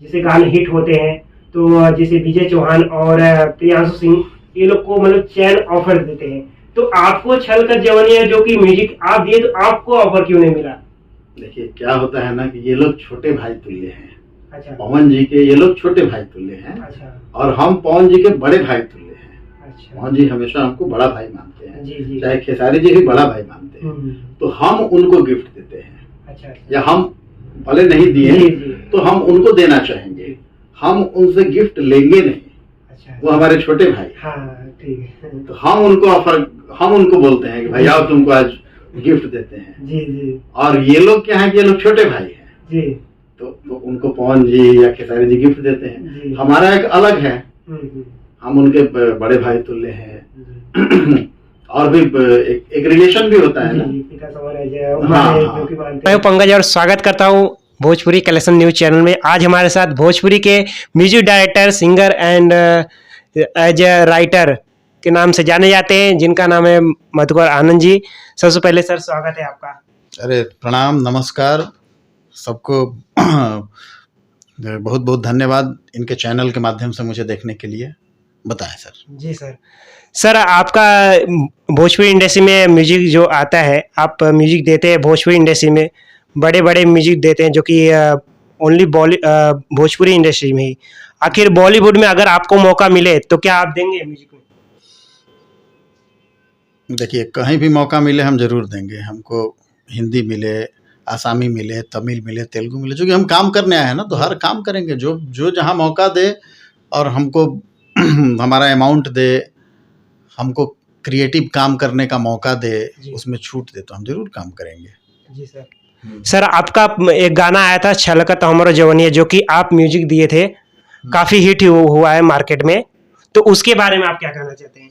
जैसे गाने हिट होते हैं तो जैसे विजय चौहान और प्रियांशु सिंह ये लोग को मतलब चैन ऑफर देते हैं, तो आपको छलकत जवानिया जो कि म्यूजिक आप दिए तो आपको ऑफर क्यों नहीं मिला? देखिए क्या होता है ना कि ये लोग छोटे भाई तुल्य हैं। अच्छा। पवन जी के ये लोग छोटे भाई तुल्य हैं। अच्छा। और हम पवन जी के बड़े भाई तुल्य हैं। अच्छा। पवन जी हमेशा हमको बड़ा भाई मानते हैं। जी जी। चाहे खेसारी जी भी बड़ा भाई मानते हैं। तो हम उनको गिफ्ट देते हैं। अच्छा। या हम भले नहीं दिए तो हम उनको देना चाहेंगे, हम उनसे गिफ्ट लेंगे नहीं। अच्छा। वो हमारे छोटे भाई। हाँ ठीक है। तो हम उनको बोलते हैं कि भाई आओ तुमको आज गिफ्ट देते हैं। जी जी। और ये लोग क्या है कि ये लोग छोटे भाई हैं जी। तो उनको पवन जी या खेसारी जी गिफ्ट देते हैं। हमारा एक अलग है, हम उनके बड़े भाई तुल्य हैं। और भी एक रिलेशन भी होता है ना। मैं पंकज और स्वागत करता हूँ भोजपुरी कलेक्शन न्यूज चैनल में। आज हमारे साथ भोजपुरी के music director, singer and as a writer के नाम से जाने जाते हैं, जिनका नाम है मधुकर आनंद जी। सबसे पहले सर स्वागत है आपका। अरे प्रणाम, नमस्कार सबको। बहुत बहुत धन्यवाद इनके चैनल के माध्यम से मुझे देखने के लिए। बताएं सर। जी सर आपका भोजपुरी इंडस्ट्री में म्यूजिक जो आता है, आप म्यूजिक देते हैं भोजपुरी इंडस्ट्री में, बड़े बड़े म्यूजिक देते हैं जो कि ओनली भोजपुरी इंडस्ट्री में ही। आखिर बॉलीवुड में अगर आपको मौका मिले तो क्या आप देंगे म्यूजिक में? देखिए कहीं भी मौका मिले हम जरूर देंगे। हमको हिंदी मिले, आसामी मिले, तमिल मिले, तेलुगु मिले, जो कि हम काम करने आए हैं ना, तो हर काम करेंगे। जो जहाँ मौका दे और हमको हमारा अमाउंट दे, हमको क्रिएटिव काम करने का मौका दे, उसमें छूट दे, तो हम जरूर काम करेंगे। जी सर। सर आपका एक गाना आया था छलकत हमरो जवानिया, जो कि आप म्यूजिक दिए थे, काफी हिट हुआ है मार्केट में, तो उसके बारे में आप क्या कहना चाहते हैं,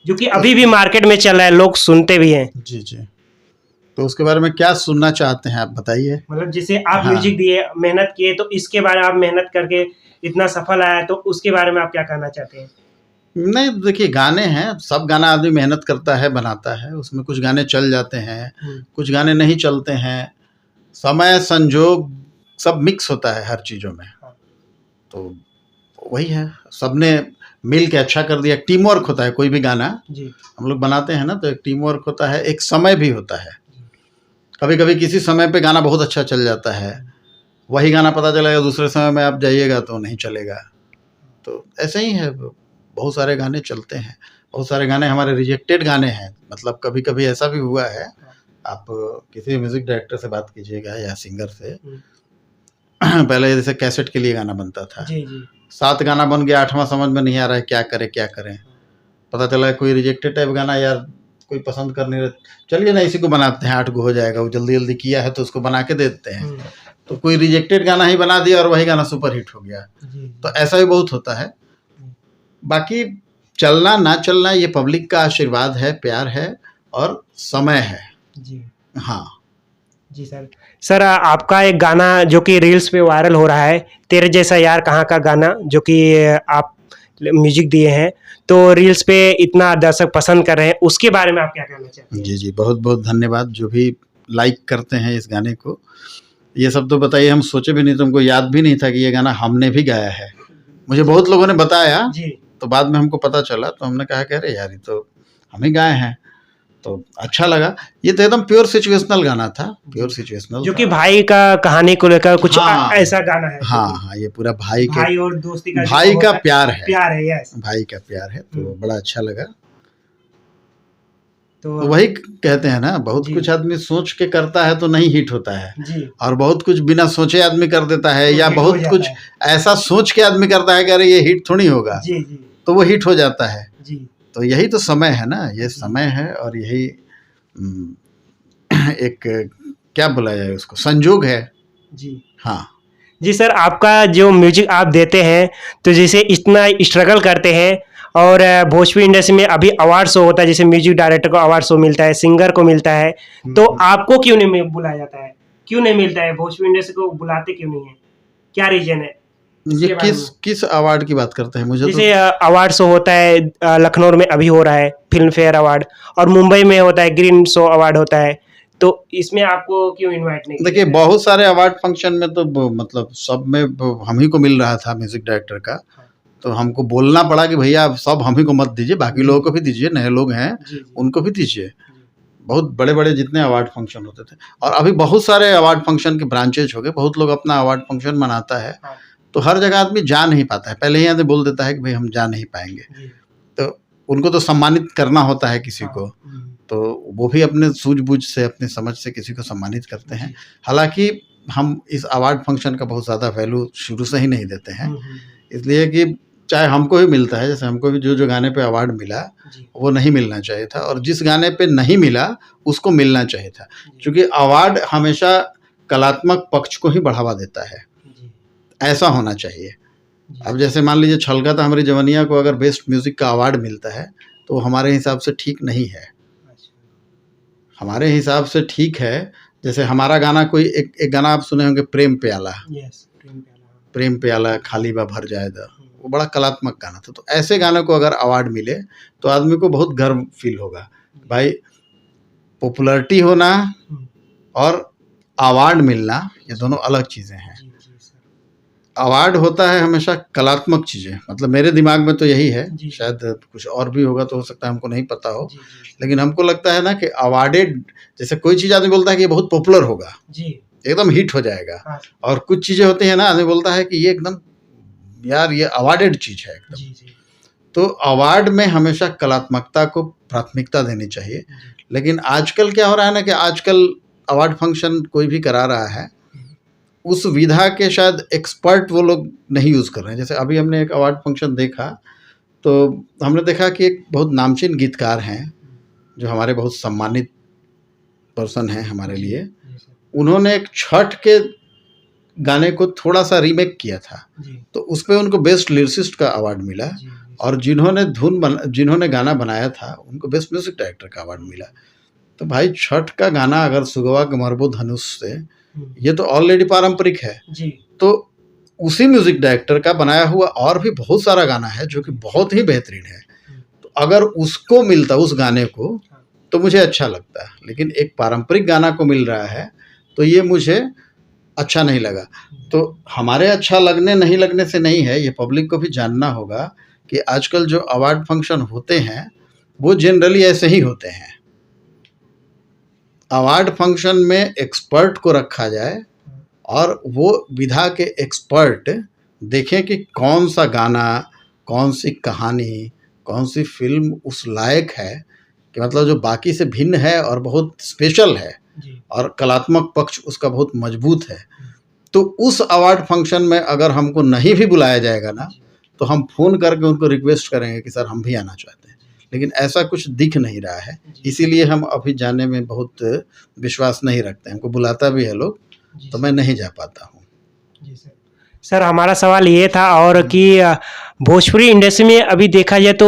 जो कि अभी भी मार्केट में चल रहा है, लोग सुनते भी हैं? जी जी। तो उसके बारे में क्या सुनना चाहते हैं आप बताइए। मतलब जैसे आप म्यूजिक दिए, मेहनत किए, तो इसके बारे में आप मेहनत करके इतना सफल आया, तो उसके बारे में आप क्या कहना चाहते हैं? नहीं देखिए, गाने हैं, सब गाना आदमी मेहनत करता है, बनाता है, उसमें कुछ गाने चल जाते हैं, कुछ गाने नहीं चलते हैं, समय संजोग सब मिक्स होता है हर चीज़ों में। तो वही है, सबने मिल के अच्छा कर दिया। टीम वर्क होता है, कोई भी गाना हम लोग बनाते हैं ना, तो एक टीम वर्क होता है, एक समय भी होता है। कभी कभी किसी समय पे गाना बहुत अच्छा चल जाता है, वही गाना पता चलेगा दूसरे समय में आप जाइएगा तो नहीं चलेगा। तो ऐसे ही है, बहुत सारे गाने चलते हैं, बहुत सारे गाने हमारे रिजेक्टेड गाने हैं। मतलब कभी कभी ऐसा भी हुआ है, आप किसी म्यूजिक डायरेक्टर से बात कीजिएगा या सिंगर से, पहले जैसे कैसेट के लिए गाना बनता था, 7 गाना बन गया, 8वां समझ में नहीं आ रहा है क्या करें। पता चला कोई रिजेक्टेड टाइप गाना यार कोई पसंद कर नहीं रहे, चलिए ना इसी को बनाते हैं, 8 गो हो जाएगा। वो जल्दी जल्दी किया है तो उसको बना के देते हैं, तो कोई रिजेक्टेड गाना ही बना दिया और वही गाना सुपर हिट हो गया। तो ऐसा भी बहुत होता है। बाकी चलना ना चलना ये पब्लिक का आशीर्वाद है, प्यार है और समय है। जी हाँ जी सर। सर आपका एक गाना जो कि रील्स पे वायरल हो रहा है, तेरे जैसा यार कहाँ का गाना, जो कि आप म्यूजिक दिए हैं, तो रील्स पे इतना दर्शक पसंद कर रहे हैं, उसके बारे में आप क्या कहना चाहते हैं? जी जी, बहुत बहुत धन्यवाद जो भी लाइक करते हैं इस गाने को। ये सब तो बताइए, हम सोचे भी नहीं, तुमको याद भी नहीं था कि ये गाना हमने भी गाया है। मुझे बहुत लोगों ने बताया जी, तो बाद में हमको पता चला, तो हमने कहा कि अरे यार ये तो हम ही गाए हैं, तो अच्छा लगा। ये तो एकदम प्योर सिचुएशनल गाना था, प्योर सिचुएशनल, जो कि भाई का कहानी को लेकर कुछ ऐसा गाना है। हाँ, ये पूरा भाई और दोस्ती का, भाई का प्यार है, यस, भाई का प्यार है, तो बड़ा अच्छा लगा। तो वही कहते हैं ना, बहुत कुछ आदमी सोच के करता है तो नहीं हिट होता है जी, और बहुत कुछ बिना सोचे आदमी कर देता है, या बहुत कुछ ऐसा सोच के आदमी करता है कि अरे ये हिट थोड़ी होगा जी, तो वो हिट हो जाता है जी। तो यही तो समय है ना, ये समय है, और यही एक क्या बोला जाए उसको, संजोग है जी। हाँ जी सर, आपका जो म्यूजिक आप देते हैं, तो जैसे इतना स्ट्रगल करते हैं, और भोजपुरी इंडस्ट्री में अभी अवार्ड शो होता है, जैसे म्यूजिक डायरेक्टर को अवार्ड शो मिलता है, सिंगर को मिलता है, तो आपको क्यों नहीं बुलाया जाता है, क्यों नहीं मिलता है? भोजपुरी इंडस्ट्री को बुलाते क्यों नहीं है, क्या रीजन है? ये किस अवार्ड की बात करते हैं? मुझे जैसे अवार्ड शो होता है, लखनऊ में अभी हो रहा है फिल्म फेयर अवार्ड, और मुंबई में होता है ग्रीन शो अवार्ड होता है, तो इसमें आपको क्यों इनवाइट नहीं देखिए बहुत सारे अवार्ड फंक्शन में तो मतलब सब में हम ही को मिल रहा था म्यूजिक डायरेक्टर का, तो हमको बोलना पड़ा कि भैया आप सब हम ही को मत दीजिए, बाकी लोगों को भी दीजिए, नए लोग हैं उनको भी दीजिए। बहुत बड़े बड़े जितने अवार्ड फंक्शन होते थे, और अभी बहुत सारे अवार्ड फंक्शन के ब्रांचेज हो गए, बहुत लोग अपना अवार्ड फंक्शन मनाता है, तो हर जगह आदमी जा नहीं पाता है, पहले ही आदमी बोल देता है कि भाई हम जा नहीं पाएंगे। तो उनको तो सम्मानित करना होता है किसी को, तो वो भी अपने सूझबूझ से अपनी समझ से किसी को सम्मानित करते हैं। हालांकि हम इस अवार्ड फंक्शन का बहुत ज़्यादा वैल्यू शुरू से ही नहीं देते हैं, इसलिए कि चाहे हमको भी मिलता है, जैसे हमको भी जो गाने पे अवार्ड मिला वो नहीं मिलना चाहिए था, और जिस गाने पे नहीं मिला उसको मिलना चाहिए था, क्योंकि अवार्ड हमेशा कलात्मक पक्ष को ही बढ़ावा देता है, ऐसा होना चाहिए। अब जैसे मान लीजिए छलका हमारी जवनिया को अगर बेस्ट म्यूज़िक का अवार्ड मिलता है तो हमारे हिसाब से ठीक नहीं है। हमारे हिसाब से ठीक है, जैसे हमारा गाना कोई एक गाना आप सुने होंगे, प्रेम प्याला, प्रेम प्याला खाली बा भर जाएगा, वो बड़ा कलात्मक गाना था। तो ऐसे गानों को अगर अवार्ड मिले तो आदमी को बहुत गर्व फील होगा। भाई पॉपुलैरिटी होना और अवार्ड मिलना ये दोनों अलग चीज़ें हैं। अवार्ड होता है हमेशा कलात्मक चीज़ें, मतलब मेरे दिमाग में तो यही है, शायद कुछ और भी होगा तो हो सकता है हमको नहीं पता हो, लेकिन हमको लगता है ना कि अवार्डेड, जैसे कोई चीज़ आदमी बोलता है कि ये बहुत पॉपुलर होगा, एकदम हिट हो जाएगा, और कुछ चीज़ें होती हैं ना आदमी बोलता है कि ये एकदम यार ये अवार्डेड चीज़ है एकदम। तो अवार्ड में हमेशा कलात्मकता को प्राथमिकता देनी चाहिए। लेकिन आजकल क्या हो रहा है ना कि आजकल अवार्ड फंक्शन कोई भी करा रहा है, उस विधा के शायद एक्सपर्ट वो लोग नहीं यूज़ कर रहे हैं। जैसे अभी हमने एक अवार्ड फंक्शन देखा तो हमने देखा कि एक बहुत नामचीन गीतकार हैं जो हमारे बहुत सम्मानित पर्सन हैं हमारे लिए, उन्होंने एक छठ के गाने को थोड़ा सा रीमेक किया था, तो उस पर उनको बेस्ट लिरिसिस्ट का अवार्ड मिला, और जिन्होंने गाना बनाया था उनको बेस्ट म्यूजिक डायरेक्टर का अवार्ड मिला। तो भाई छठ का गाना अगर सुगवा के मरबो धनुष से, ये तो ऑलरेडी पारंपरिक है, तो उसी म्यूजिक डायरेक्टर का बनाया हुआ और भी बहुत सारा गाना है जो कि बहुत ही बेहतरीन है, तो अगर उसको मिलता उस गाने को तो मुझे अच्छा लगता, लेकिन एक पारंपरिक गाना को मिल रहा है तो ये मुझे अच्छा नहीं लगा। तो हमारे अच्छा लगने नहीं लगने से नहीं है, ये पब्लिक को भी जानना होगा कि आजकल जो अवार्ड फंक्शन होते हैं वो जनरली ऐसे ही होते हैं। अवार्ड फंक्शन में एक्सपर्ट को रखा जाए और वो विधा के एक्सपर्ट देखें कि कौन सा गाना, कौन सी कहानी, कौन सी फिल्म उस लायक है कि मतलब जो बाकी से भिन्न है और बहुत स्पेशल है और कलात्मक पक्ष उसका बहुत मजबूत है। तो उस अवार्ड फंक्शन में अगर हमको नहीं भी बुलाया जाएगा ना, तो हम फ़ोन करके उनको रिक्वेस्ट करेंगे कि सर हम भी आना चाहते हैं, लेकिन ऐसा कुछ दिख नहीं रहा है, इसीलिए हम अभी जाने में बहुत विश्वास नहीं रखते हैं। हमको बुलाता भी है लोग तो मैं नहीं जा पाता हूँ। जी सर, हमारा सवाल ये था और कि भोजपुरी इंडस्ट्री में अभी देखा जाए तो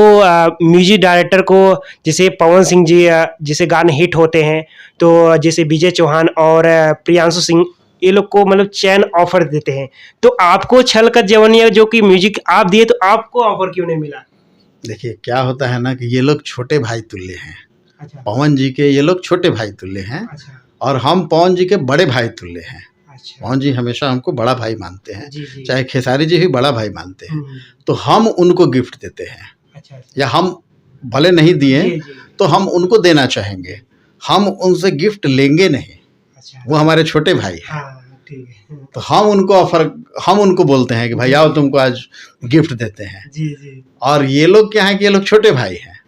म्यूजिक डायरेक्टर को जैसे पवन सिंह जी जैसे गाने हिट होते हैं, तो जैसे विजय चौहान और प्रियांशु सिंह ये लोग को मतलब चैन ऑफर देते हैं, तो आपको छलका जवनिया जो कि म्यूजिक आप दिए तो आपको ऑफर क्यों नहीं मिला? देखिए क्या होता है ना कि ये लोग छोटे भाई तुल्य हैं। अच्छा। पवन जी के ये लोग छोटे भाई तुल्य हैं। अच्छा। और हम पवन जी के बड़े भाई तुल्य हैं। अच्छा। पवन जी हमेशा हमको बड़ा भाई मानते हैं, जी। चाहे खेसारी जी भी बड़ा भाई मानते हैं, तो हम उनको गिफ्ट देते हैं। अच्छा। या हम भले नहीं दिए तो हम उनको देना चाहेंगे, हम उनसे गिफ्ट लेंगे नहीं। अच्छा। वो हमारे छोटे भाई हैं। हाँ, ठीक है। तो हम उनको बोलते हैं कि भाई आओ तुमको आज गिफ्ट देते हैं। जी। और ये लोग क्या है कि ये लोग छोटे भाई हैं,